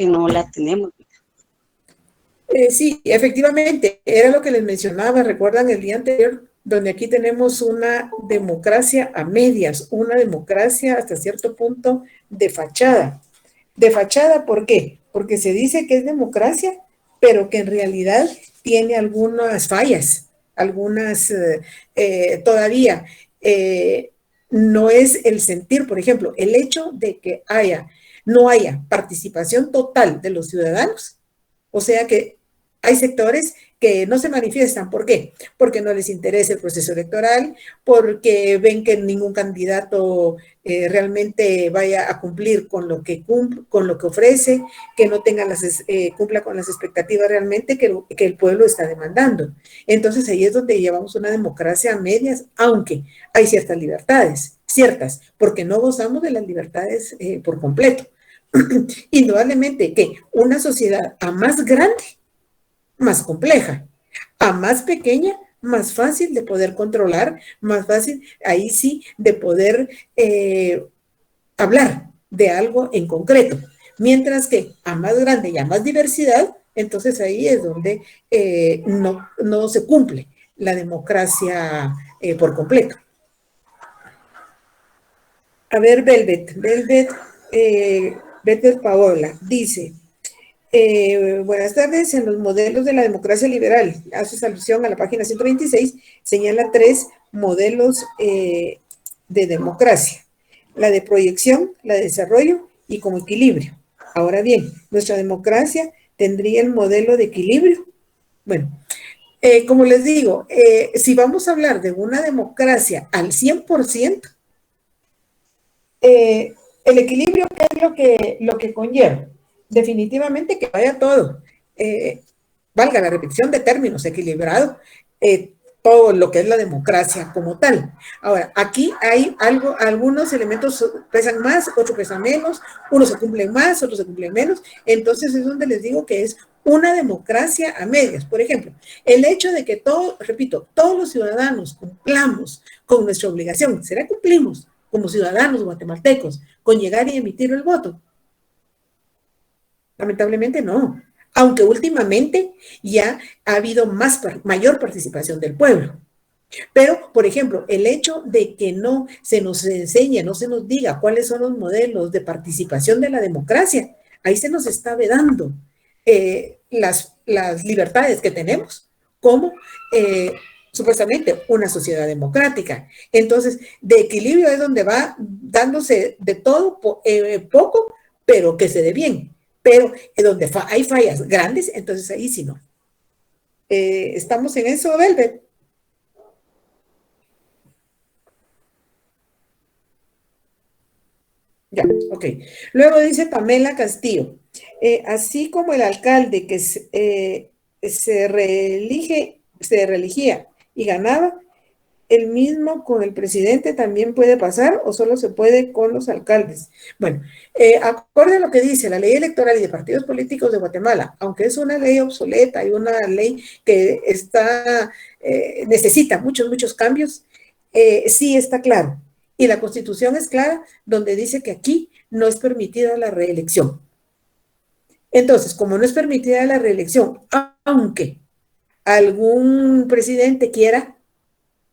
no la tenemos. Sí, efectivamente, era lo que les mencionaba, recuerdan el día anterior, donde aquí tenemos una democracia a medias, una democracia hasta cierto punto de fachada. De fachada, ¿por qué? Porque se dice que es democracia, pero que en realidad tiene algunas fallas, algunas todavía no es el sentir, por ejemplo, el hecho de que no haya participación total de los ciudadanos, o sea que hay sectores que no se manifiestan. ¿Por qué? Porque no les interesa el proceso electoral, porque ven que ningún candidato realmente vaya a cumplir con lo que ofrece, que no tenga cumpla con las expectativas realmente que el pueblo está demandando. Entonces ahí es donde llevamos una democracia a medias, aunque hay ciertas libertades, porque no gozamos de las libertades por completo. Indudablemente que una sociedad a más grande, más compleja, a más pequeña, más fácil de poder controlar, más fácil, ahí sí, de poder hablar de algo en concreto. Mientras que a más grande y a más diversidad, entonces ahí es donde no se cumple la democracia por completo. A ver, Velvet Paola dice, buenas tardes. En los modelos de la democracia liberal, hace alusión a la página 126, señala 3 modelos de democracia: la de proyección, la de desarrollo y como equilibrio. Ahora bien, nuestra democracia tendría el modelo de equilibrio. Bueno, como les digo, si vamos a hablar de una democracia al 100%, el equilibrio, ¿qué es lo que conlleva? Definitivamente que vaya todo, valga la repetición de términos, equilibrado, todo lo que es la democracia como tal. Ahora, aquí hay algunos elementos pesan más, otros pesan menos, unos se cumplen más, otros se cumplen menos, entonces es donde les digo que es una democracia a medias. Por ejemplo, el hecho de que todos los ciudadanos cumplamos con nuestra obligación, ¿será que cumplimos como ciudadanos guatemaltecos con llegar y emitir el voto? Lamentablemente no, aunque últimamente ya ha habido mayor participación del pueblo. Pero, por ejemplo, el hecho de que no se nos enseñe, no se nos diga cuáles son los modelos de participación de la democracia, ahí se nos está vedando las libertades que tenemos como supuestamente una sociedad democrática. Entonces, de equilibrio es donde va dándose de todo poco, pero que se dé bien. Pero donde hay fallas grandes, entonces ahí sí no. ¿Estamos en eso, Velvet? Ya, ok. Luego dice Pamela Castillo, así como el alcalde que se reelegía y ganaba, el mismo con el presidente también puede pasar o solo se puede con los alcaldes. Bueno, acorde a lo que dice la ley electoral y de partidos políticos de Guatemala, aunque es una ley obsoleta y una ley que necesita muchos cambios, sí está claro. Y la Constitución es clara, donde dice que aquí no es permitida la reelección. Entonces, como no es permitida la reelección, aunque algún presidente quiera,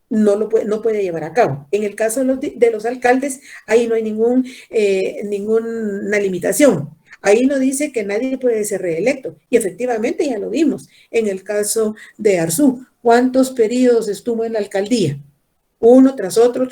no puede llevar a cabo. En el caso de los alcaldes, ahí no hay ninguna limitación. Ahí no dice que nadie puede ser reelecto. Y efectivamente ya lo vimos en el caso de Arzú. ¿Cuántos periodos estuvo en la alcaldía? Uno tras otro,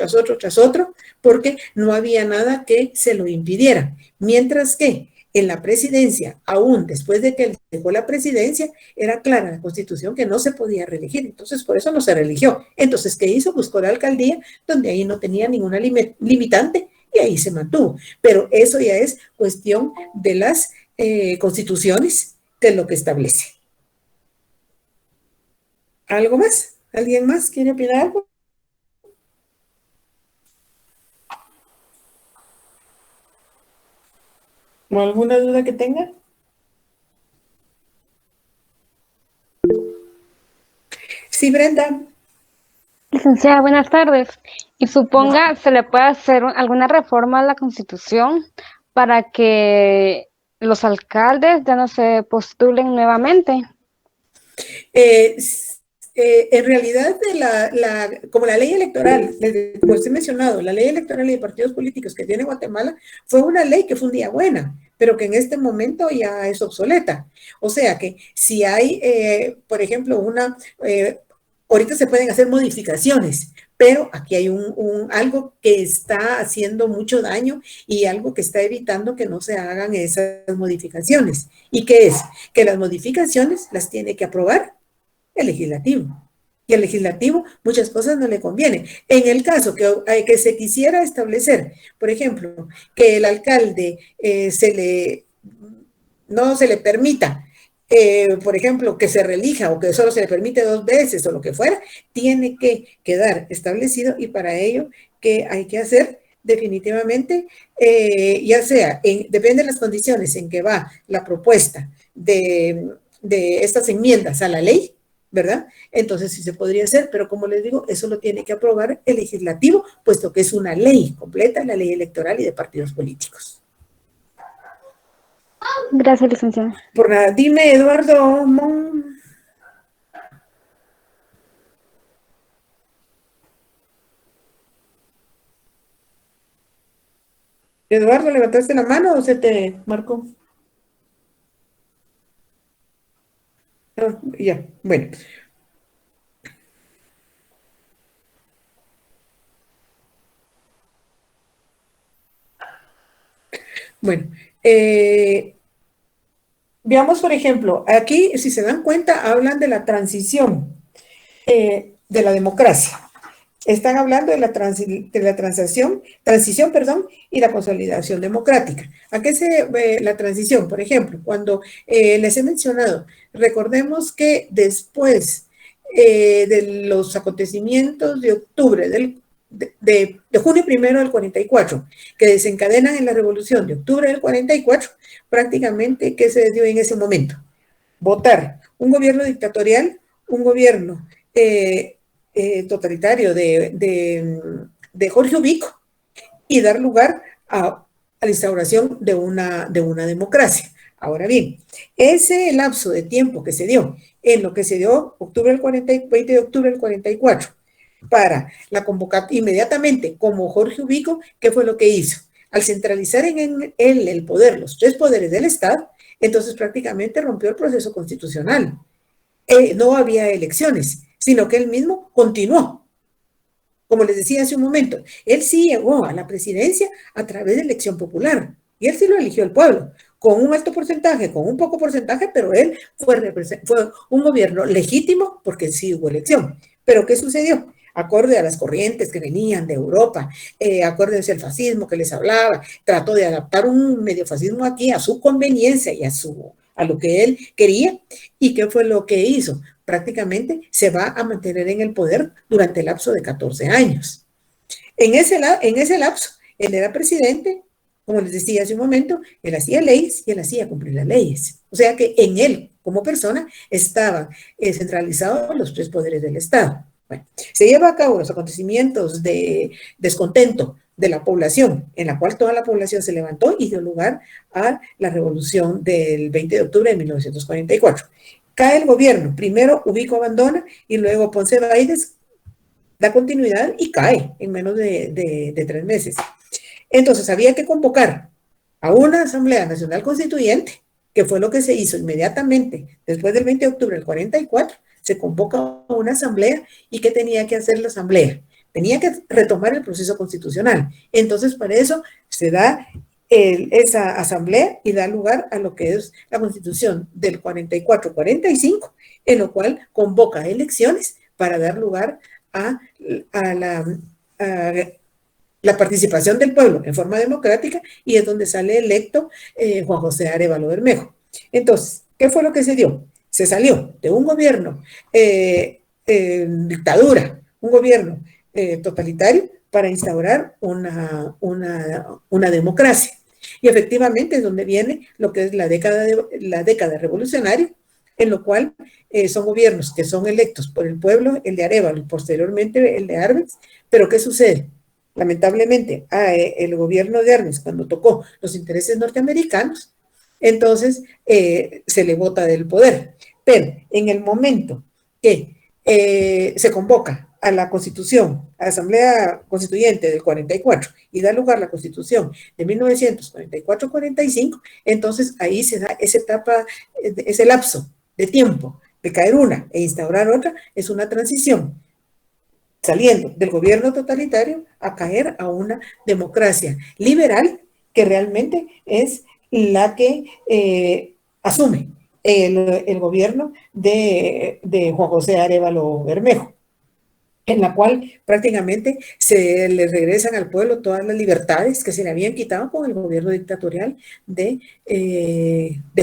porque no había nada que se lo impidiera. Mientras que en la presidencia, aún después de que él dejó la presidencia, era clara la Constitución que no se podía reelegir. Entonces, por eso no se reeligió. Entonces, ¿qué hizo? Buscó la alcaldía donde ahí no tenía ninguna limitante y ahí se mantuvo. Pero eso ya es cuestión de las constituciones, que es lo que establece. ¿Algo más? ¿Alguien más quiere opinar algo? ¿O alguna duda que tenga? Sí, Brenda. Licenciada, buenas tardes. Y suponga, ¿se le puede hacer alguna reforma a la Constitución para que los alcaldes ya no se postulen nuevamente. En realidad, como la ley electoral, como usted mencionado, la ley electoral y de partidos políticos que tiene Guatemala fue una ley que fue un día buena, pero que en este momento ya es obsoleta. O sea que si hay, por ejemplo, ahorita se pueden hacer modificaciones, pero aquí hay algo que está haciendo mucho daño y algo que está evitando que no se hagan esas modificaciones. ¿Y qué es? Que las modificaciones las tiene que aprobar el legislativo. Y al legislativo muchas cosas no le convienen. En el caso que se quisiera establecer, por ejemplo, que el alcalde no se le permita, por ejemplo, que se reelija o que solo se le permite 2 veces o lo que fuera, tiene que quedar establecido y para ello, ¿qué hay que hacer? Definitivamente, ya sea, depende de las condiciones en que va la propuesta de estas enmiendas a la ley, ¿verdad? Entonces sí se podría hacer, pero como les digo, eso lo tiene que aprobar el legislativo, puesto que es una ley completa, la ley electoral y de partidos políticos. Gracias, licenciada. Por nada, dime, Eduardo. Eduardo, ¿levantaste la mano o se te marcó? Ya, bueno. Bueno, veamos, por ejemplo, aquí, si se dan cuenta, hablan de la transición de la democracia. Están hablando de la transición, perdón, y la consolidación democrática. ¿A qué se ve la transición? Por ejemplo, cuando les he mencionado, recordemos que después de los acontecimientos de octubre de junio primero del 44, que desencadenan en la revolución de octubre del 44, prácticamente, ¿qué se dio en ese momento? Votar un gobierno dictatorial, un gobierno totalitario de Jorge Ubico y dar lugar a la instauración de una democracia. Ahora bien, ese lapso de tiempo que se dio en lo que se dio 20 de octubre del 44 para la convocatoria inmediatamente como Jorge Ubico, ¿qué fue lo que hizo? Al centralizar en él el poder, los 3 poderes del Estado, entonces prácticamente rompió el proceso constitucional. No había elecciones, sino que él mismo continuó. Como les decía hace un momento, él sí llegó a la presidencia a través de elección popular y él sí lo eligió el pueblo, con un alto porcentaje, con un poco porcentaje, pero él fue un gobierno legítimo porque sí hubo elección. Pero ¿qué sucedió? Acorde a las corrientes que venían de Europa, acuérdense el fascismo que les hablaba, trató de adaptar un medio fascismo aquí a su conveniencia y a lo que él quería. ¿Y qué fue lo que hizo? Prácticamente se va a mantener en el poder durante el lapso de 14 años. En ese lapso, él era presidente, como les decía hace un momento, él hacía leyes y él hacía cumplir las leyes. O sea que en él, como persona, estaban centralizados los 3 poderes del Estado. Bueno, se lleva a cabo los acontecimientos de descontento de la población, en la cual toda la población se levantó y dio lugar a la revolución del 20 de octubre de 1944. Cae el gobierno, primero Ubico abandona y luego Ponce Baides da continuidad y cae en menos de 3 meses. Entonces había que convocar a una Asamblea Nacional Constituyente, que fue lo que se hizo inmediatamente después del 20 de octubre del 44, se convoca a una asamblea y ¿qué tenía que hacer la asamblea? Tenía que retomar el proceso constitucional. Entonces para eso se da esa asamblea y da lugar a lo que es la constitución del 44-45, en lo cual convoca elecciones para dar lugar a la participación del pueblo en forma democrática y es donde sale electo Juan José Arévalo Bermejo. Entonces, ¿qué fue lo que se dio? Se salió de un gobierno dictadura, un gobierno totalitario para instaurar una democracia. Y efectivamente es donde viene lo que es la década revolucionaria, en lo cual son gobiernos que son electos por el pueblo, el de Arévalo y posteriormente el de Arbenz. Pero ¿qué sucede? Lamentablemente, el gobierno de Arbenz, cuando tocó los intereses norteamericanos, entonces se le bota del poder. Pero en el momento que se convoca a la Constitución, a la Asamblea Constituyente del 44 y da lugar a la Constitución de 1944-45, entonces ahí se da esa etapa, ese lapso de tiempo de caer una e instaurar otra, es una transición saliendo del gobierno totalitario a caer a una democracia liberal que realmente es la que asume el gobierno de Juan José Arévalo Bermejo, en la cual prácticamente se le regresan al pueblo todas las libertades que se le habían quitado con el gobierno dictatorial de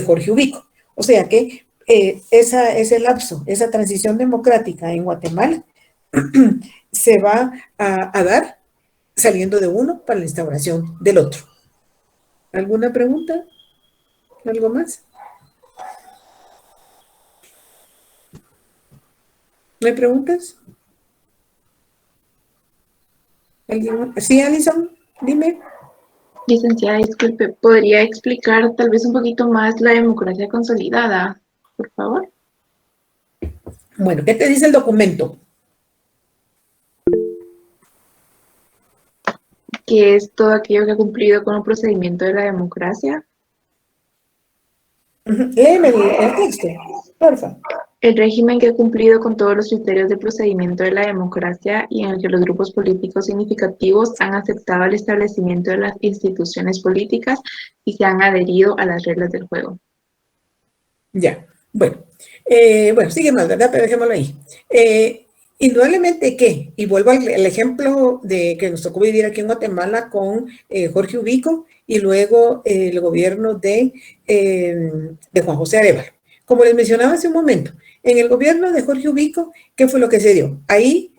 Jorge Ubico. O sea que ese lapso, esa transición democrática en Guatemala se va a dar saliendo de uno para la instauración del otro. ¿Alguna pregunta? ¿Algo más? ¿No hay preguntas? ¿Alguien? Sí, Alison, dime. Licenciada, disculpe, ¿podría explicar tal vez un poquito más la democracia consolidada, por favor? Bueno, ¿qué te dice el documento? Que es todo aquello que ha cumplido con un procedimiento de la democracia. Léeme el texto, porfa. El régimen que ha cumplido con todos los criterios de procedimiento de la democracia y en el que los grupos políticos significativos han aceptado el establecimiento de las instituciones políticas y se han adherido a las reglas del juego. Ya, bueno. Bueno, sigue más, ¿verdad? Pero dejémoslo ahí. Indudablemente que, y vuelvo al ejemplo de que nos tocó vivir aquí en Guatemala con Jorge Ubico y luego el gobierno de Juan José Arévalo. Como les mencionaba hace un momento, en el gobierno de Jorge Ubico, ¿qué fue lo que se dio? Ahí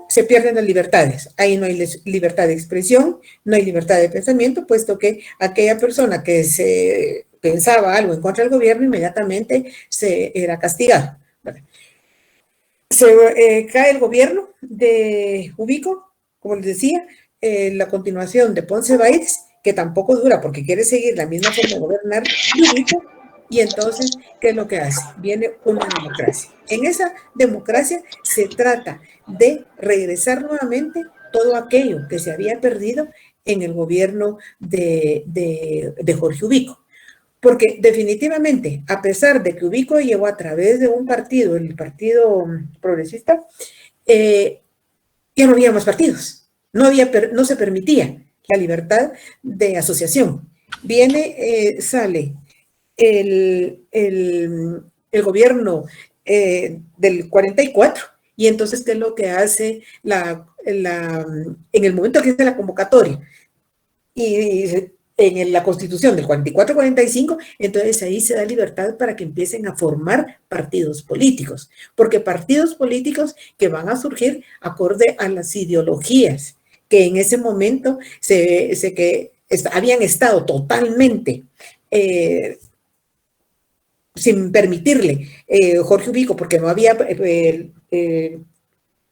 se pierden las libertades, ahí no hay libertad de expresión, no hay libertad de pensamiento, puesto que aquella persona que se pensaba algo en contra del gobierno inmediatamente se era castigado. Cae el gobierno de Ubico, como les decía, la continuación de Ponce Baides, que tampoco dura porque quiere seguir la misma forma de gobernar de Ubico, y entonces, ¿qué es lo que hace? Viene una democracia. En esa democracia se trata de regresar nuevamente todo aquello que se había perdido en el gobierno de Jorge Ubico. Porque definitivamente, a pesar de que Ubico llegó a través de un partido, el Partido Progresista, ya no había más partidos. No se permitía la libertad de asociación. Sale el gobierno del 44, y entonces, ¿qué es lo que hace en el momento que hace la convocatoria? Y en la Constitución del 44-45, entonces ahí se da libertad para que empiecen a formar partidos políticos, porque partidos políticos que van a surgir acorde a las ideologías que en ese momento habían estado totalmente sin permitirle Jorge Ubico, porque no había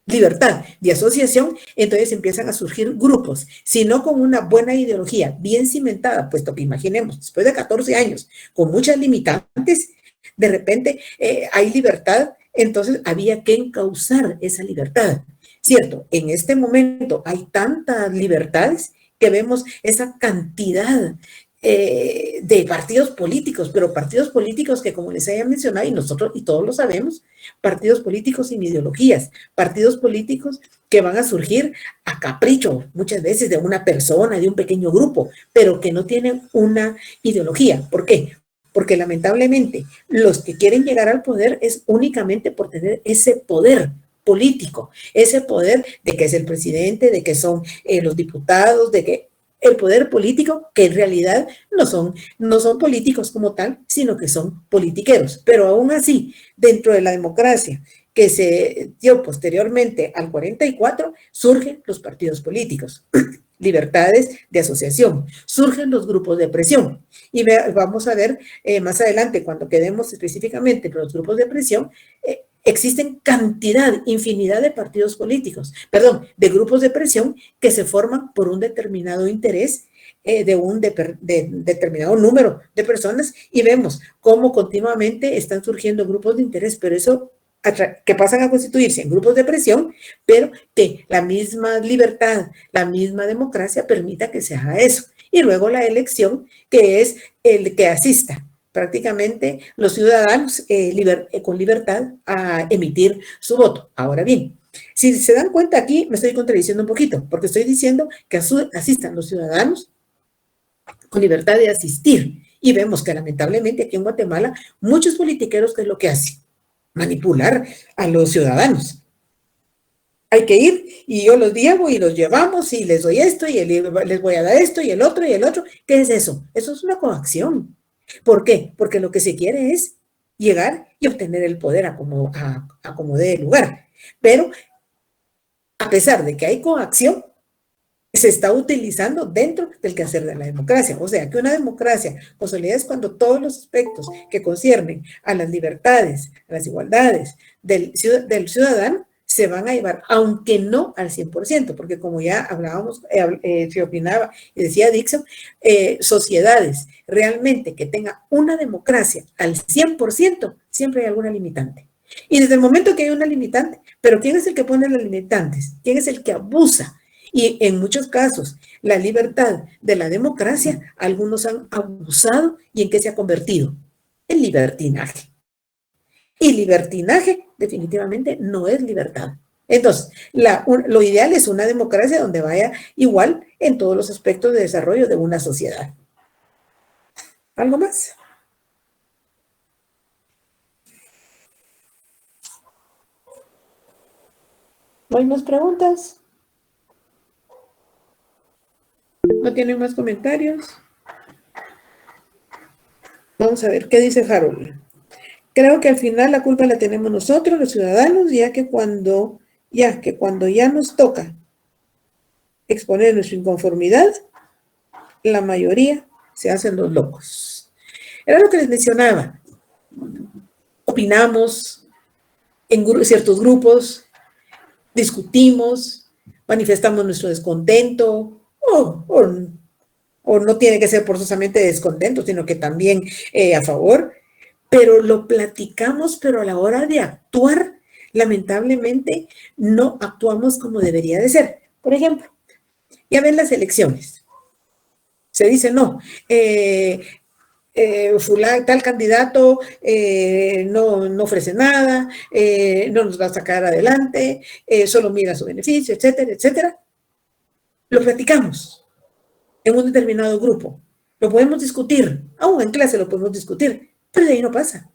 libertad de asociación, entonces empiezan a surgir grupos, sino con una buena ideología bien cimentada, puesto que imaginemos, después de 14 años, con muchas limitantes, de repente hay libertad, entonces había que encauzar esa libertad, ¿cierto? En este momento hay tantas libertades que vemos esa cantidad de partidos políticos, pero partidos políticos que, como les había mencionado, y nosotros y todos lo sabemos, partidos políticos sin ideologías, partidos políticos que van a surgir a capricho muchas veces de una persona, de un pequeño grupo, pero que no tienen una ideología. ¿Por qué? Porque lamentablemente los que quieren llegar al poder es únicamente por tener ese poder político, ese poder de que es el presidente, de que son los diputados, de que el poder político, que en realidad no son políticos como tal, sino que son politiqueros. Pero aún así, dentro de la democracia que se dio posteriormente al 44, surgen los partidos políticos, libertades de asociación, surgen los grupos de presión. Y vamos a ver más adelante, cuando quedemos específicamente en los grupos de presión, existen infinidad de partidos políticos, de grupos de presión que se forman por un determinado interés de un determinado número de personas y vemos cómo continuamente están surgiendo grupos de interés, pero eso que pasan a constituirse en grupos de presión, pero que la misma libertad, la misma democracia permita que se haga eso. Y luego la elección, que es el que asista prácticamente los ciudadanos con libertad a emitir su voto. Ahora bien, si se dan cuenta aquí, me estoy contradiciendo un poquito, porque estoy diciendo que asistan los ciudadanos con libertad de asistir. Y vemos que lamentablemente aquí en Guatemala, muchos politiqueros, ¿qué es lo que hacen? Manipular a los ciudadanos. Hay que ir y yo los llevo y los llevamos y les doy esto y les voy a dar esto y el otro y el otro. ¿Qué es eso? Eso es una coacción. ¿Por qué? Porque lo que se quiere es llegar y obtener el poder a como dé lugar. Pero a pesar de que hay coacción, se está utilizando dentro del quehacer de la democracia. O sea, que una democracia consolidada es cuando todos los aspectos que conciernen a las libertades, a las igualdades del ciudadano se van a llevar, aunque no al 100%, porque como ya hablábamos, se opinaba y decía Dixon, sociedades realmente que tengan una democracia al 100%, siempre hay alguna limitante. Y desde el momento que hay una limitante, pero ¿quién es el que pone las limitantes? ¿Quién es el que abusa? Y en muchos casos, la libertad de la democracia, algunos han abusado. ¿Y en qué se ha convertido? En libertinaje. Y libertinaje definitivamente no es libertad. Entonces, lo ideal es una democracia donde vaya igual en todos los aspectos de desarrollo de una sociedad. ¿Algo más? ¿No hay más preguntas? ¿No tienen más comentarios? Vamos a ver, ¿qué dice Harold? Creo que al final la culpa la tenemos nosotros, los ciudadanos, ya que cuando ya nos toca exponer nuestra inconformidad, la mayoría se hacen los locos. Era lo que les mencionaba. Opinamos en ciertos grupos, discutimos, manifestamos nuestro descontento, o no tiene que ser forzosamente descontento, sino que también a favor, pero lo platicamos, pero a la hora de actuar, lamentablemente, no actuamos como debería de ser. Por ejemplo, ya ven las elecciones. Se dice, no, tal candidato no ofrece nada, no nos va a sacar adelante, solo mira su beneficio, etcétera, etcétera. Lo platicamos en un determinado grupo. Lo podemos discutir, aún en clase lo podemos discutir, pero de ahí no pasa,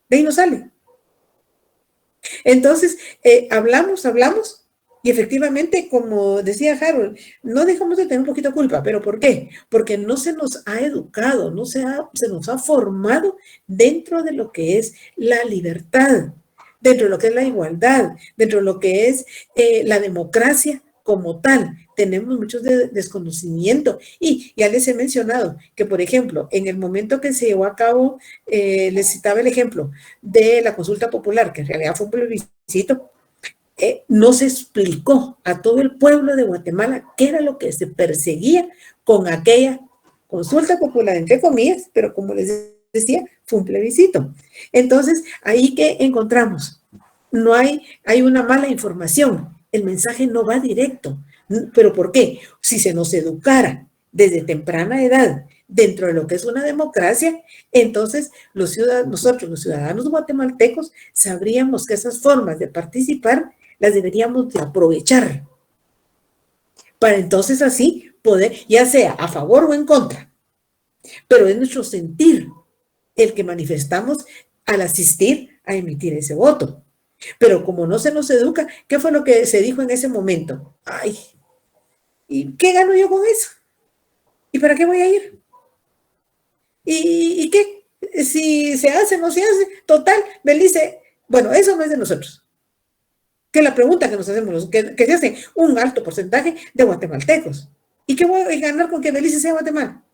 de ahí no sale. Entonces, hablamos, y efectivamente, como decía Harold, no dejamos de tener un poquito de culpa. ¿Pero por qué? Porque no se nos ha educado, se nos ha formado dentro de lo que es la libertad, dentro de lo que es la igualdad, dentro de lo que es la democracia como tal. Tenemos mucho desconocimiento. Y ya les he mencionado que, por ejemplo, en el momento que se llevó a cabo, les citaba el ejemplo de la consulta popular, que en realidad fue un plebiscito, no se explicó a todo el pueblo de Guatemala qué era lo que se perseguía con aquella consulta popular, entre comillas, pero como les decía, fue un plebiscito. Entonces, ahí que encontramos, no hay una mala información, el mensaje no va directo. ¿Pero por qué? Si se nos educara desde temprana edad dentro de lo que es una democracia, entonces nosotros, los ciudadanos guatemaltecos, sabríamos que esas formas de participar las deberíamos de aprovechar para entonces así poder, ya sea a favor o en contra, pero es nuestro sentir el que manifestamos al asistir a emitir ese voto. Pero como no se nos educa, ¿qué fue lo que se dijo en ese momento? Ay, ¿y qué gano yo con eso? ¿Y para qué voy a ir? ¿Y qué? Si se hace, no se hace, total, Belice, bueno, eso no es de nosotros. Que es la pregunta que nos hacemos, que se hace un alto porcentaje de guatemaltecos. ¿Y qué voy a ganar con que Belice sea Guatemala?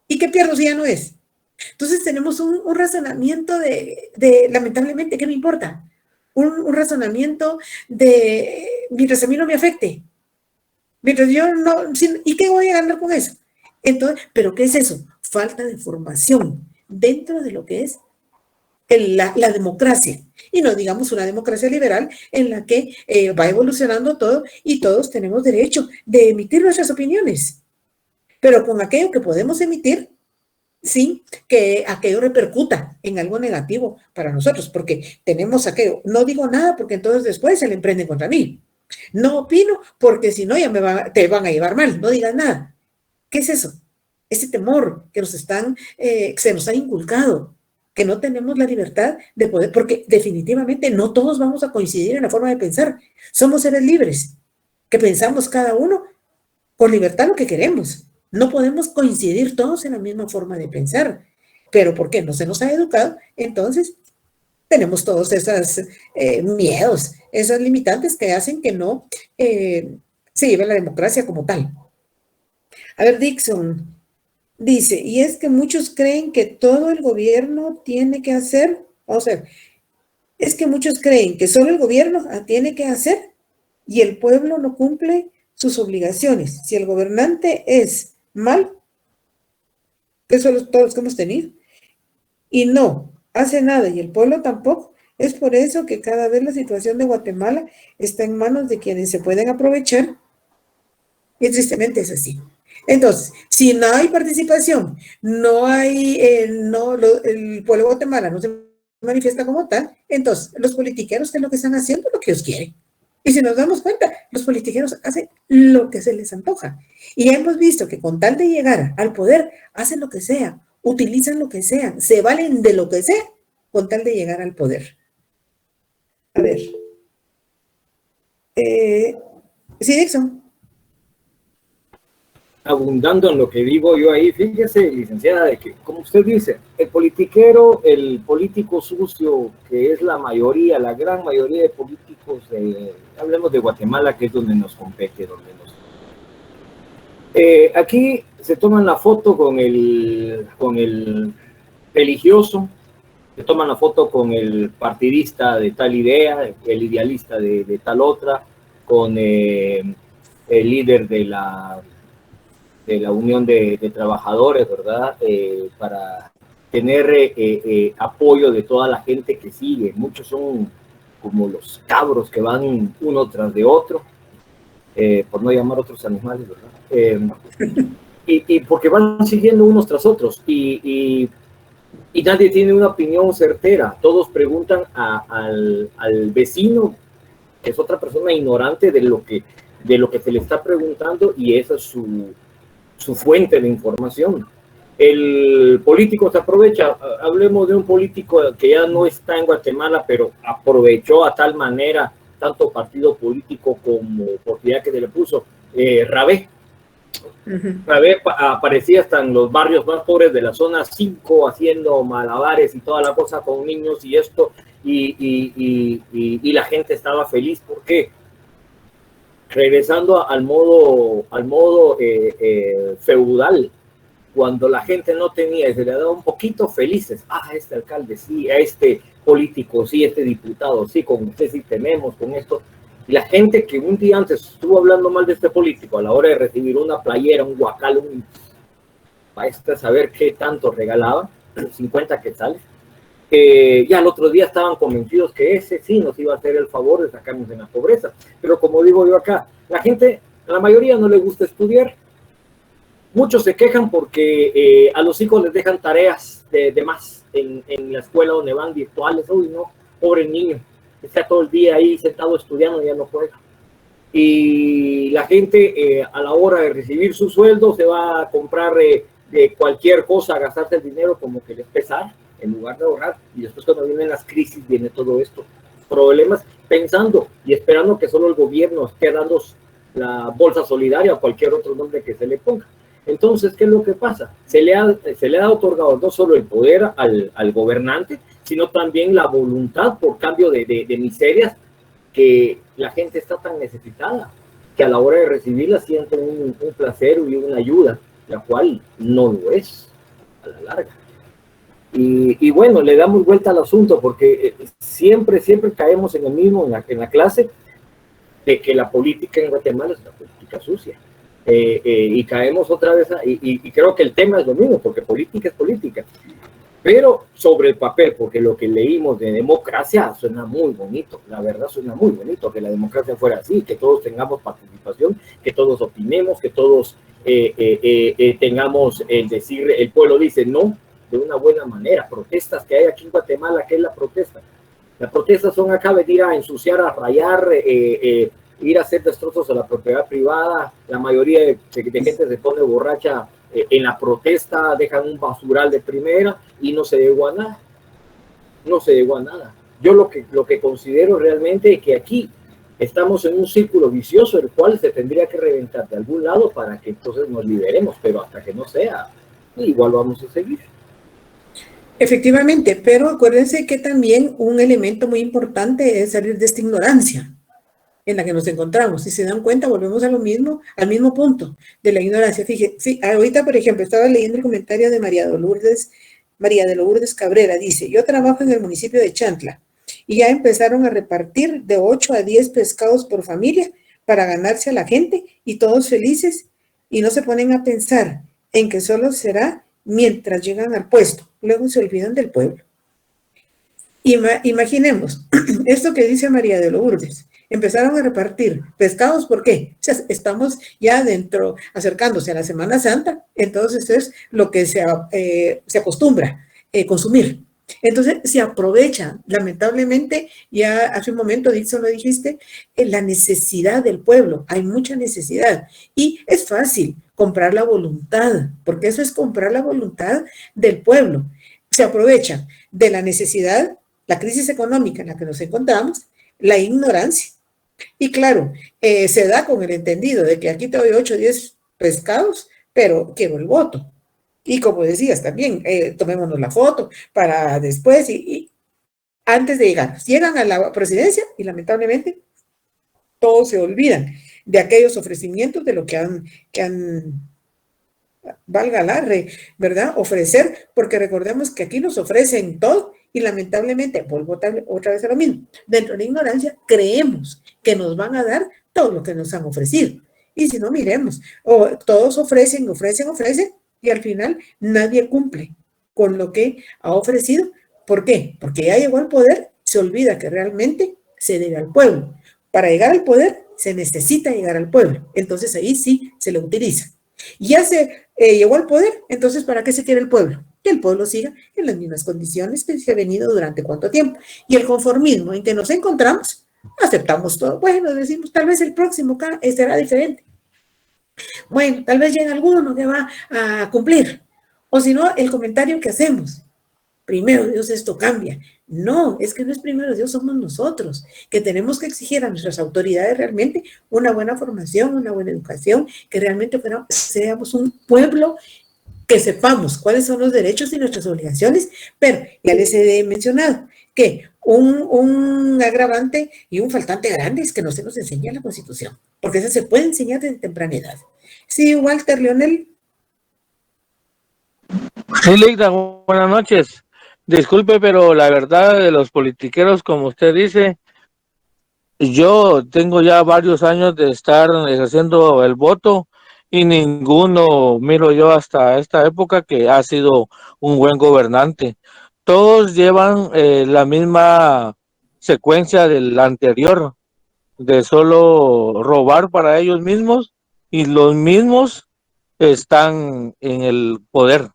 ¿Y qué pierdo si ya no es? Entonces tenemos un razonamiento de lamentablemente, ¿qué me importa? Un razonamiento de mientras a mí no me afecte. Mientras yo no, ¿y qué voy a ganar con eso? Entonces, ¿pero qué es eso? Falta de formación dentro de lo que es la democracia. Y no digamos una democracia liberal en la que va evolucionando todo y todos tenemos derecho de emitir nuestras opiniones, pero con aquello que podemos emitir sin que aquello repercuta en algo negativo para nosotros, porque tenemos aquello, no digo nada porque entonces después se le emprenden contra mí. No opino porque si no ya te van a llevar mal, no digas nada. ¿Qué es eso? Ese temor que se nos ha inculcado, que no tenemos la libertad de poder, porque definitivamente no todos vamos a coincidir en la forma de pensar. Somos seres libres, que pensamos cada uno con libertad lo que queremos. No podemos coincidir todos en la misma forma de pensar, pero ¿por qué no se nos ha educado? Entonces tenemos todos esos miedos, esas limitantes que hacen que no se lleve la democracia como tal. A ver, Dixon dice, y es que muchos creen que todo el gobierno tiene que hacer, vamos a ver, es que muchos creen que solo el gobierno tiene que hacer y el pueblo no cumple sus obligaciones. Si el gobernante es mal, que son todos los que hemos tenido, y no hace nada y el pueblo tampoco, es por eso que cada vez la situación de Guatemala está en manos de quienes se pueden aprovechar, y tristemente es así. Entonces, si no hay participación, no hay, el pueblo de Guatemala no se manifiesta como tal, entonces los politiqueros, ¿qué es lo que están haciendo? Lo que ellos quieren. Y si nos damos cuenta, los politiqueros hacen lo que se les antoja. Y ya hemos visto que con tal de llegar al poder, hacen lo que sea, utilizan lo que sea, se valen de lo que sea, con tal de llegar al poder. A ver. Sí, Dixon. Abundando en lo que digo yo ahí, fíjese, licenciada, de que, como usted dice, el politiquero, el político sucio, que es la mayoría, la gran mayoría de políticos, hablemos de Guatemala, que es donde nos compete, aquí se toman la foto con el religioso, se toman la foto con el partidista de tal idea, el idealista de tal otra, con el líder de la Unión de Trabajadores, ¿verdad? Para tener apoyo de toda la gente que sigue. Muchos son como los cabros que van uno tras de otro, por no llamar otros animales, ¿verdad? Y porque van siguiendo unos tras otros y nadie tiene una opinión certera. Todos preguntan al vecino, que es otra persona ignorante de lo que se le está preguntando, y esa es su fuente de información. El político se aprovecha, hablemos de un político que ya no está en Guatemala, pero aprovechó a tal manera, tanto partido político como oportunidad que se le puso, Rabé. Rabé aparecía hasta en los barrios más pobres de la zona 5, haciendo malabares y toda la cosa con niños y esto, y la gente estaba feliz. ¿Por qué? Regresando al modo feudal, cuando la gente no tenía y se le daba un poquito, felices, este alcalde sí, a este político sí, este diputado sí, con usted sí tenemos, con esto. Y la gente que un día antes estuvo hablando mal de este político, a la hora de recibir una playera, un guacal, para saber qué tanto regalaba, 50 quetzales, ya el otro día estaban convencidos que ese sí nos iba a hacer el favor de sacarnos de la pobreza. Pero como digo yo acá, la gente, a la mayoría no le gusta estudiar. Muchos se quejan porque a los hijos les dejan tareas de más en la escuela donde van virtuales. Uy, no, pobre niño, está todo el día ahí sentado estudiando y ya no juega. Y la gente a la hora de recibir su sueldo se va a comprar de cualquier cosa, a gastarse el dinero como que les pesar, en lugar de ahorrar. Y después cuando vienen las crisis, viene todo esto, problemas, pensando y esperando que solo el gobierno esté dando la bolsa solidaria o cualquier otro nombre que se le ponga. Entonces, ¿qué es lo que pasa? Se le ha otorgado no solo el poder al gobernante, sino también la voluntad por cambio de miserias, que la gente está tan necesitada que a la hora de recibirla sienten un placer y una ayuda, la cual no lo es a la larga. Y bueno, le damos vuelta al asunto porque siempre caemos en el mismo, en la clase, de que la política en Guatemala es una política sucia. y caemos otra vez, y creo que el tema es lo mismo, porque política es política. Pero sobre el papel, porque lo que leímos de democracia suena muy bonito, la verdad suena muy bonito, que la democracia fuera así, que todos tengamos participación, que todos opinemos, que todos tengamos el decir, el pueblo dice no de una buena manera. Protestas que hay aquí en Guatemala, ¿qué es la protesta? Las protestas son acá venir a ensuciar, a rayar, ir a hacer destrozos a la propiedad privada. La mayoría de gente se pone borracha en la protesta, dejan un basural de primera y no se llegó a nada. No se llegó a nada. Yo lo que considero realmente es que aquí estamos en un círculo vicioso, el cual se tendría que reventar de algún lado para que entonces nos liberemos, pero hasta que no sea, igual vamos a seguir. Efectivamente, pero acuérdense que también un elemento muy importante es salir de esta ignorancia en la que nos encontramos. Si se dan cuenta, volvemos a lo mismo, al mismo punto de la ignorancia. Fíjense, sí, ahorita, por ejemplo, estaba leyendo el comentario de María de Lourdes Cabrera, dice, yo trabajo en el municipio de Chantla y ya empezaron a repartir de 8 a 10 pescados por familia para ganarse a la gente y todos felices y no se ponen a pensar en que solo será mientras llegan al puesto, luego se olvidan del pueblo. Imaginemos esto que dice María de Lourdes. Empezaron a repartir pescados, ¿por qué? O sea, estamos ya acercándose a la Semana Santa, entonces es lo que se acostumbra consumir. Entonces se aprovecha, lamentablemente, ya hace un momento, Dixon, lo dijiste, la necesidad del pueblo, hay mucha necesidad y es fácil comprar la voluntad, porque eso es comprar la voluntad del pueblo. Se aprovecha de la necesidad, la crisis económica en la que nos encontramos, la ignorancia. Y claro, se da con el entendido de que aquí te doy 8 o 10 pescados, pero quiero el voto. Y como decías también, tomémonos la foto para después y antes de llegan a la presidencia y lamentablemente todos se olvidan de aquellos ofrecimientos de lo que han valga la ¿verdad? Ofrecer, porque recordemos que aquí nos ofrecen todo y lamentablemente, vuelvo otra vez a lo mismo, dentro de la ignorancia creemos que nos van a dar todo lo que nos han ofrecido. Y si no, miremos, todos ofrecen y al final nadie cumple con lo que ha ofrecido. ¿Por qué? Porque ya llegó al poder, se olvida que realmente se debe al pueblo. Para llegar al poder se necesita llegar al pueblo. Entonces ahí sí se lo utiliza. Ya se llegó al poder, entonces ¿para qué se quiere el pueblo? Que el pueblo siga en las mismas condiciones que se ha venido durante cuánto tiempo. Y el conformismo en que nos encontramos, aceptamos todo. Bueno, decimos, tal vez el próximo será diferente. Bueno, tal vez llegue alguno que va a cumplir. O si no, el comentario que hacemos. Primero Dios, esto cambia. No, es que no es primero Dios, somos nosotros, que tenemos que exigir a nuestras autoridades realmente una buena formación, una buena educación, que realmente seamos un pueblo que sepamos cuáles son los derechos y nuestras obligaciones, pero ya les he mencionado que un agravante y un faltante grande es que no se nos enseña la Constitución, porque eso se puede enseñar desde temprana edad. Sí, Walter, Leonel. Sí, Leida, buenas noches. Disculpe, pero la verdad de los politiqueros, como usted dice, yo tengo ya varios años de estar ejerciendo el voto y ninguno miro yo hasta esta época que ha sido un buen gobernante. Todos llevan la misma secuencia del anterior, de solo robar para ellos mismos y los mismos están en el poder.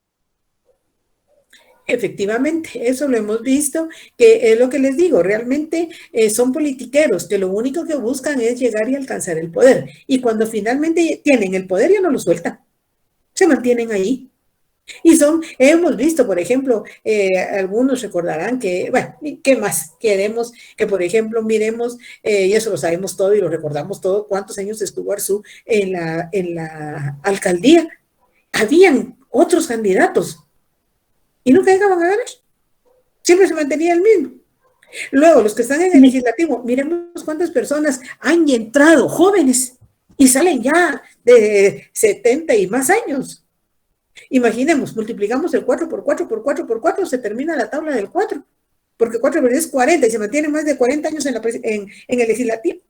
Efectivamente, eso lo hemos visto, que es lo que les digo, realmente son politiqueros que lo único que buscan es llegar y alcanzar el poder. Y cuando finalmente tienen el poder ya no lo sueltan, se mantienen ahí. Y hemos visto, por ejemplo, algunos recordarán que, bueno, ¿qué más queremos? Que, por ejemplo, miremos, y eso lo sabemos todo y lo recordamos todo, cuántos años estuvo Arzú en la alcaldía. Habían otros candidatos y nunca llegaban a ganar. Siempre se mantenía el mismo. Luego, los que están en el legislativo, miremos cuántas personas han entrado jóvenes y salen ya de 70 y más años. Imaginemos, multiplicamos el 4 por 4 por 4 por 4, se termina la tabla del 4, porque 4 es 40 y se mantiene más de 40 años en el legislativo.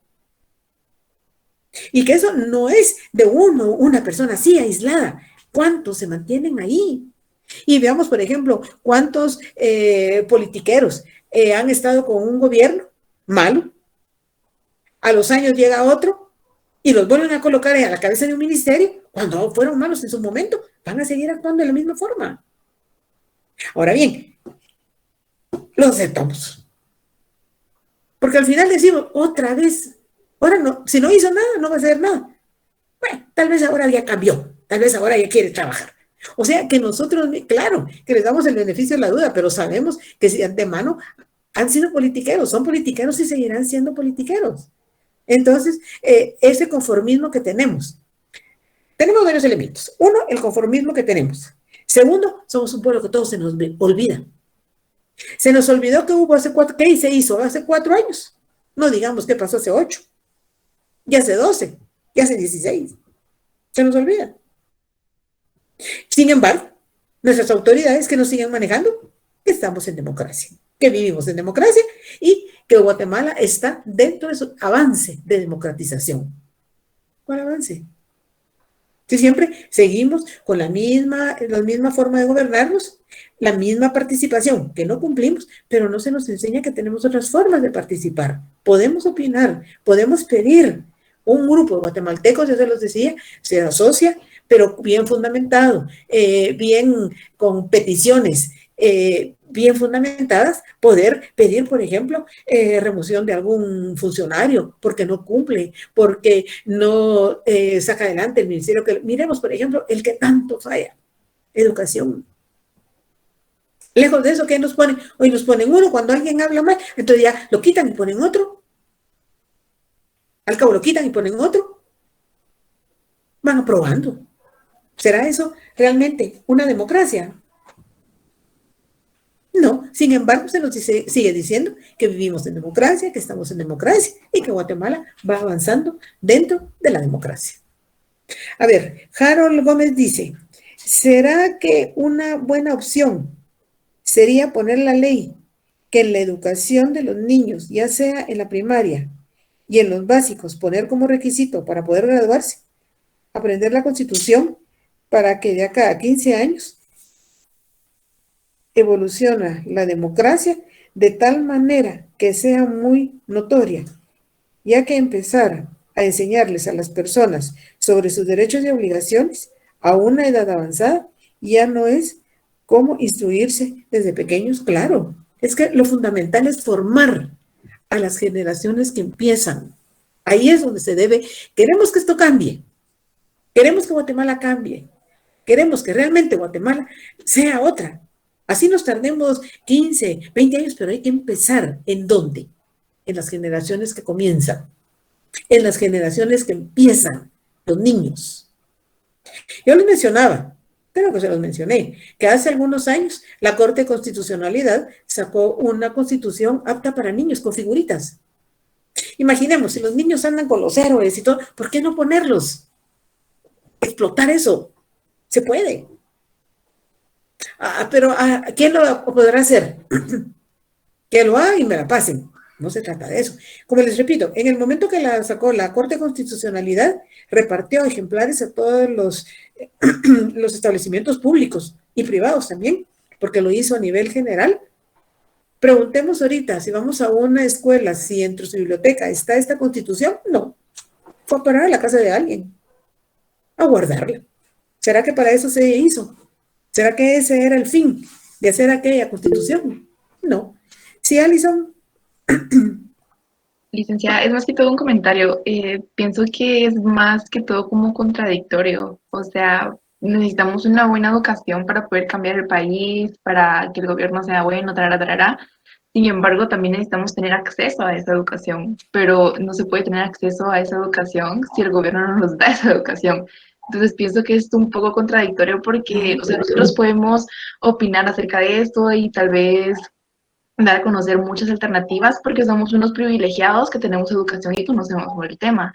Y que eso no es de una persona así aislada. ¿Cuántos se mantienen ahí? Y veamos, por ejemplo, cuántos politiqueros han estado con un gobierno malo. A los años llega otro y los vuelven a colocar a la cabeza de un ministerio cuando fueron malos en su momento. Van a seguir actuando de la misma forma. Ahora bien, lo aceptamos. Porque al final decimos, otra vez, ahora no, si no hizo nada, no va a hacer nada. Bueno, tal vez ahora ya cambió, tal vez ahora ya quiere trabajar. O sea que nosotros, claro, que les damos el beneficio de la duda, pero sabemos que si de antemano han sido politiqueros, son politiqueros y seguirán siendo politiqueros. Entonces, ese conformismo que tenemos varios elementos. Uno, el conformismo que tenemos. Segundo, somos un pueblo que todo se nos olvida. Se nos olvidó que hubo ¿qué se hizo hace 4 años? No digamos qué pasó hace 8, y hace 12, y hace 16. Se nos olvida. Sin embargo, nuestras autoridades que nos siguen manejando, que estamos en democracia, que vivimos en democracia y que Guatemala está dentro de su avance de democratización. ¿Cuál avance? Si siempre seguimos con la misma forma de gobernarnos, la misma participación, que no cumplimos, pero no se nos enseña que tenemos otras formas de participar. Podemos opinar, podemos pedir. Un grupo de guatemaltecos, ya se los decía, se asocia, pero bien fundamentado, bien con peticiones, bien fundamentadas, poder pedir, por ejemplo, remoción de algún funcionario porque no cumple, porque no saca adelante el ministerio. Miremos, por ejemplo, el que tanto falla, educación. Lejos de eso, ¿qué nos ponen? Hoy nos ponen uno, cuando alguien habla mal, entonces ya lo quitan y ponen otro. Al cabo lo quitan y ponen otro. Van aprobando. ¿Será eso realmente una democracia? No, sin embargo, se nos sigue diciendo que vivimos en democracia, que estamos en democracia y que Guatemala va avanzando dentro de la democracia. A ver, Harold Gómez dice, ¿será que una buena opción sería poner la ley que en la educación de los niños, ya sea en la primaria y en los básicos, poner como requisito para poder graduarse, aprender la Constitución para que de acá a 15 años evoluciona la democracia de tal manera que sea muy notoria, ya que empezar a enseñarles a las personas sobre sus derechos y obligaciones a una edad avanzada ya no es como instruirse desde pequeños? Claro, es que lo fundamental es formar a las generaciones que empiezan. Ahí es donde se debe. Queremos que esto cambie, queremos que Guatemala cambie, queremos que realmente Guatemala sea otra. Así nos tardemos 15, 20 años, pero hay que empezar. ¿En dónde? En las generaciones que comienzan, en las generaciones que empiezan, los niños. Yo les mencionaba, creo que se los mencioné, que hace algunos años la Corte de Constitucionalidad sacó una constitución apta para niños con figuritas. Imaginemos, si los niños andan con los héroes y todo, ¿por qué no ponerlos? Explotar eso. Se puede. Pero ¿quién lo podrá hacer? Que lo haga y me la pasen. No se trata de eso. Como les repito, en el momento que la sacó la Corte de Constitucionalidad, repartió ejemplares a todos los establecimientos públicos y privados también, porque lo hizo a nivel general. Preguntemos ahorita, si vamos a una escuela, si en su biblioteca está esta Constitución, no. Fue a parar a la casa de alguien, a guardarla. ¿Será que para eso se hizo? ¿Será que ese era el fin de hacer aquella Constitución? No. Sí, Alison. Licenciada, es más que todo un comentario. Pienso que es más que todo como contradictorio. O sea, necesitamos una buena educación para poder cambiar el país, para que el gobierno sea bueno, tarará. Sin embargo, también necesitamos tener acceso a esa educación, pero no se puede tener acceso a esa educación si el gobierno no nos da esa educación. Entonces pienso que es un poco contradictorio porque, o sea, nosotros podemos opinar acerca de esto y tal vez dar a conocer muchas alternativas porque somos unos privilegiados que tenemos educación y conocemos sobre el tema.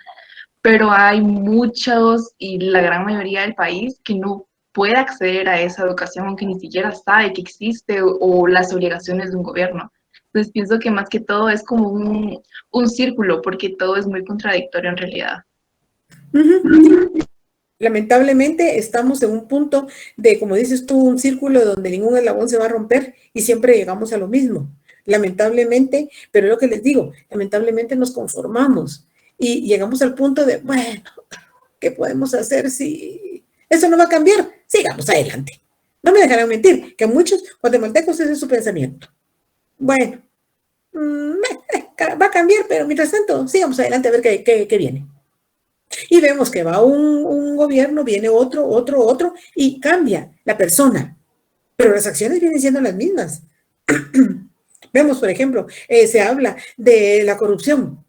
Pero hay muchos y la gran mayoría del país que no puede acceder a esa educación aunque ni siquiera sabe que existe o las obligaciones de un gobierno. Entonces pienso que más que todo es como un círculo porque todo es muy contradictorio en realidad. Lamentablemente estamos en un punto de, como dices tú, un círculo donde ningún eslabón se va a romper y siempre llegamos a lo mismo. Lamentablemente, pero es lo que les digo, lamentablemente nos conformamos y llegamos al punto de, bueno, ¿qué podemos hacer si eso no va a cambiar? Sigamos adelante. No me dejarán mentir, que muchos guatemaltecos ese es su pensamiento. Bueno, va a cambiar, pero mientras tanto, sigamos adelante a ver qué viene. Y vemos que va un gobierno, viene otro, y cambia la persona. Pero las acciones vienen siendo las mismas. Vemos, por ejemplo, se habla de la corrupción.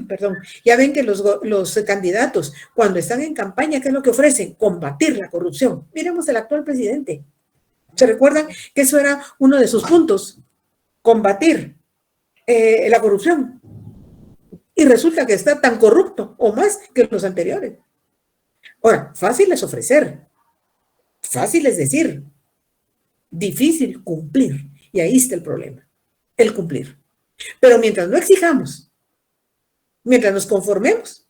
Perdón, ya ven que los candidatos, cuando están en campaña, ¿qué es lo que ofrecen? Combatir la corrupción. Miremos el actual presidente. ¿Se recuerdan que eso era uno de sus puntos? Combatir la corrupción. Y resulta que está tan corrupto o más que los anteriores. Ahora, fácil es ofrecer, fácil es decir, difícil cumplir. Y ahí está el problema, el cumplir. Pero mientras no exijamos, mientras nos conformemos,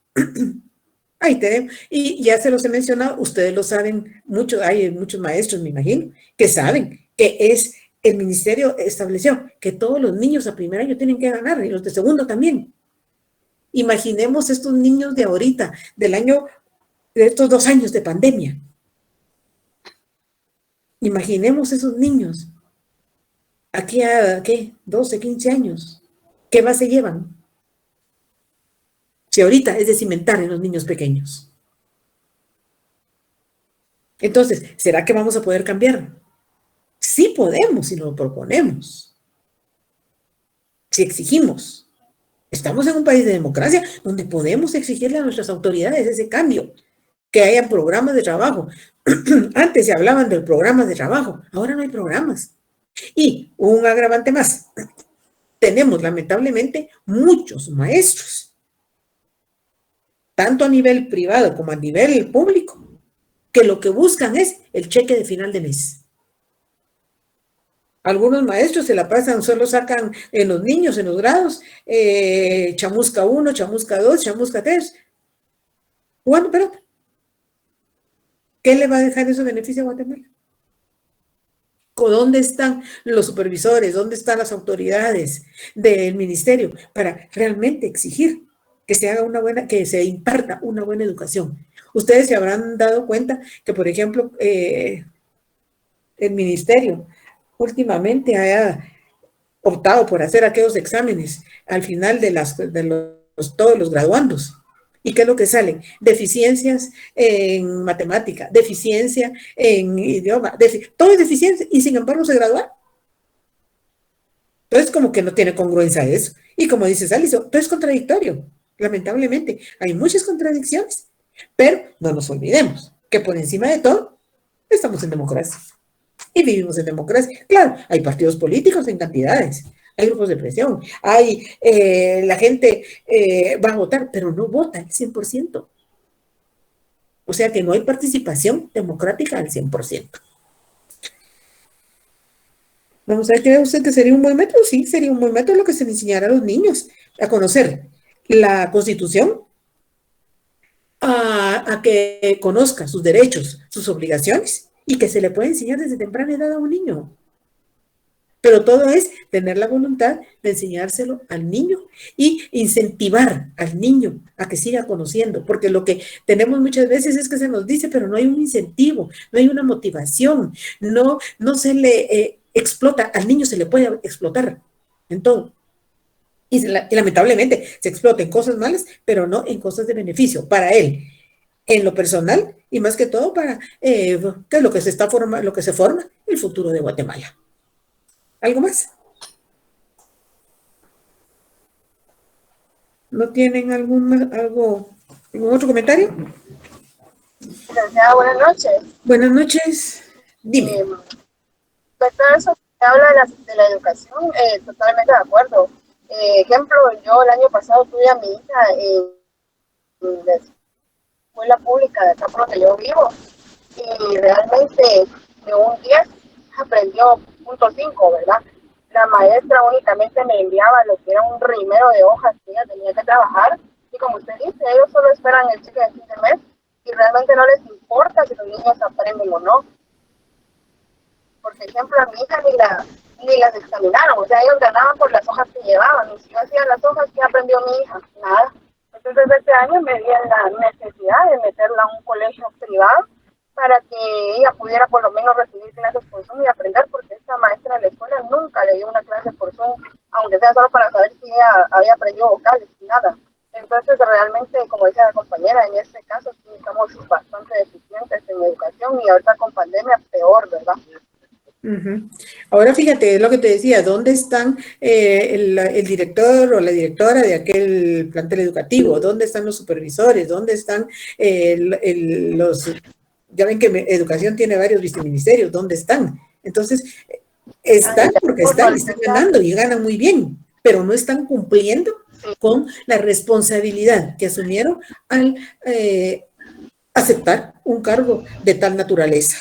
ahí tenemos. Y ya se los he mencionado, ustedes lo saben, hay muchos maestros, me imagino, que saben que el ministerio estableció que todos los niños a primer año tienen que ganar y los de segundo también. Imaginemos estos niños de ahorita, de estos 2 años de pandemia. Imaginemos esos niños. Aquí a, 12, 15 años. ¿Qué base llevan? Si ahorita es de cimentar en los niños pequeños. Entonces, ¿será que vamos a poder cambiar? Sí podemos si nos lo proponemos. Si exigimos. Estamos en un país de democracia donde podemos exigirle a nuestras autoridades ese cambio, que haya programas de trabajo. Antes se hablaban de programas de trabajo, ahora no hay programas. Y un agravante más, tenemos lamentablemente muchos maestros, tanto a nivel privado como a nivel público, que lo que buscan es el cheque de final de mes. Algunos maestros se la pasan, solo sacan en los niños, en los grados, chamusca 1, chamusca 2, chamusca 3. Bueno, pero ¿qué le va a dejar eso beneficio a Guatemala? ¿Dónde están los supervisores? ¿Dónde están las autoridades del ministerio para realmente exigir que se haga que se imparta una buena educación? Ustedes se habrán dado cuenta que, por ejemplo, el ministerio últimamente haya optado por hacer aquellos exámenes al final de todos los graduandos. ¿Y qué es lo que sale? Deficiencias en matemática, deficiencia en idioma, todo es deficiencia y sin embargo se gradúa. Entonces como que no tiene congruencia eso. Y como dice Aliso, todo es contradictorio. Lamentablemente hay muchas contradicciones, pero no nos olvidemos que por encima de todo estamos en democracia. Y vivimos en democracia. Claro, hay partidos políticos en cantidades, hay grupos de presión, la gente va a votar, pero no vota al 100%. O sea que no hay participación democrática al 100%. Vamos a ver, ¿cree usted que sería un buen método? Sí, sería un buen método lo que se le enseñara a los niños, a conocer la Constitución, a que conozca sus derechos, sus obligaciones, y que se le puede enseñar desde temprana edad a un niño. Pero todo es tener la voluntad de enseñárselo al niño y incentivar al niño a que siga conociendo, porque lo que tenemos muchas veces es que se nos dice, pero no hay un incentivo, no hay una motivación, no se le explota, al niño se le puede explotar en todo. Y lamentablemente se explota en cosas malas, pero no en cosas de beneficio para él, en lo personal y más que todo para que es lo que se forma el futuro de Guatemala. ¿Algo más? ¿No tienen algún otro comentario? Buenas noches. Buenas noches. Dime. Respecto a eso que habla de la educación, totalmente de acuerdo. Ejemplo, yo el año pasado tuve a mi hija en la escuela pública de acá por donde yo vivo y realmente de un 10 aprendió .5, ¿verdad? La maestra únicamente me enviaba lo que era un rimero de hojas que ella tenía que trabajar Y como usted dice, ellos solo esperan el cheque de fin de mes y realmente no les importa si los niños aprenden o no. Por ejemplo, a mi hija ni las examinaron, o sea, ellos ganaban por las hojas que llevaban, y si yo hacía las hojas, ¿qué aprendió mi hija? Nada. Entonces, este año me di la necesidad de meterla a un colegio privado para que ella pudiera por lo menos recibir clases por Zoom y aprender, porque esta maestra de la escuela nunca le dio una clase por Zoom, aunque sea solo para saber si ella había aprendido vocales, nada. Entonces, realmente, como decía la compañera, en este caso sí estamos bastante deficientes en educación y ahorita con pandemia peor, ¿verdad? Ahora fíjate, es lo que te decía, ¿dónde están el director o la directora de aquel plantel educativo? ¿Dónde están los supervisores? ¿Dónde están los... Ya ven que educación tiene varios viceministerios, ¿dónde están? Entonces, están porque están ganando y ganan muy bien, pero no están cumpliendo con la responsabilidad que asumieron al aceptar un cargo de tal naturaleza.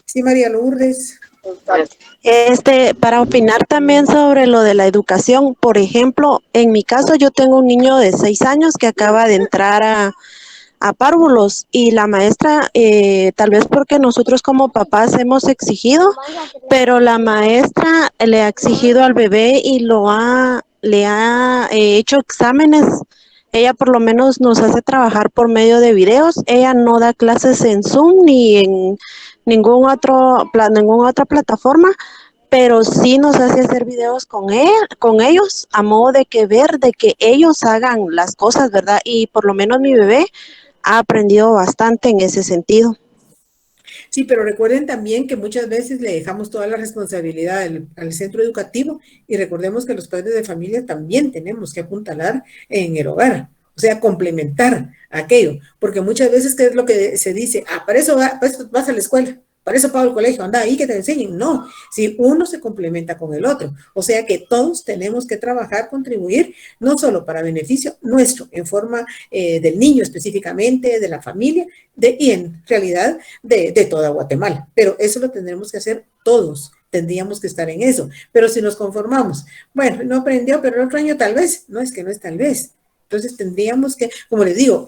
Sí, María Lourdes. Para opinar también sobre lo de la educación, por ejemplo, en mi caso yo tengo un niño de 6 años que acaba de entrar a párvulos y la maestra, tal vez porque nosotros como papás hemos exigido, pero la maestra le ha exigido al bebé y le ha hecho exámenes. Ella por lo menos nos hace trabajar por medio de videos. Ella no da clases en Zoom ni en ninguna otra plataforma, pero sí nos hace hacer videos con ellos, a modo de que ver, de que ellos hagan las cosas, ¿verdad? Y por lo menos mi bebé ha aprendido bastante en ese sentido. Sí, pero recuerden también que muchas veces le dejamos toda la responsabilidad al centro educativo y recordemos que los padres de familia también tenemos que apuntalar en el hogar, o sea, complementar aquello, porque muchas veces, ¿qué es lo que se dice? Para eso vas a la escuela, para eso pago el colegio, anda ahí que te enseñen. No, si uno se complementa con el otro, o sea que todos tenemos que trabajar, contribuir, no solo para beneficio nuestro, en forma del niño específicamente, de la familia, y en realidad de toda Guatemala, pero eso lo tendremos que hacer todos. Tendríamos que estar en eso, pero si nos conformamos, bueno, no aprendió, pero el otro año tal vez, no es que no es tal vez. Entonces tendríamos que, como les digo,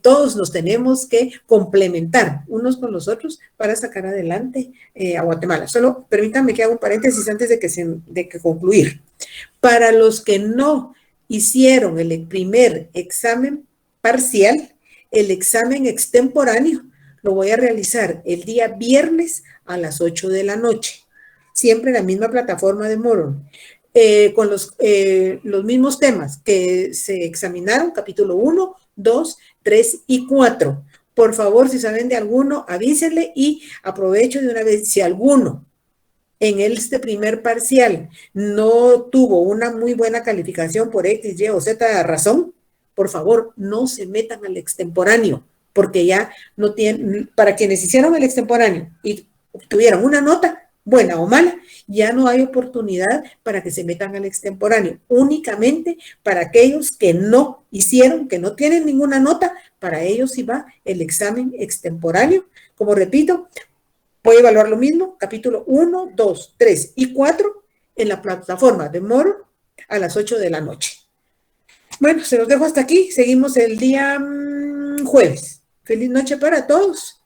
todos nos tenemos que complementar unos con los otros para sacar adelante a Guatemala. Solo permítanme que haga un paréntesis antes de que concluir. Para los que no hicieron el primer examen parcial, el examen extemporáneo lo voy a realizar el día viernes a las 8 de la noche, siempre en la misma plataforma de Moodle. Con los mismos temas que se examinaron, capítulo 1, 2, 3 y 4. Por favor, si saben de alguno, avísenle y aprovecho de una vez, si alguno en este primer parcial no tuvo una muy buena calificación por X, Y o Z razón, por favor, no se metan al extemporáneo, porque ya no tienen, para quienes hicieron el extemporáneo y obtuvieron una nota, buena o mala, ya no hay oportunidad para que se metan al extemporáneo, únicamente para aquellos que no hicieron, que no tienen ninguna nota, para ellos sí va el examen extemporáneo. Como repito, voy a evaluar lo mismo, capítulo 1, 2, 3 y 4 en la plataforma de Moodle a las 8 de la noche. Bueno, se los dejo hasta aquí, seguimos el día jueves. Feliz noche para todos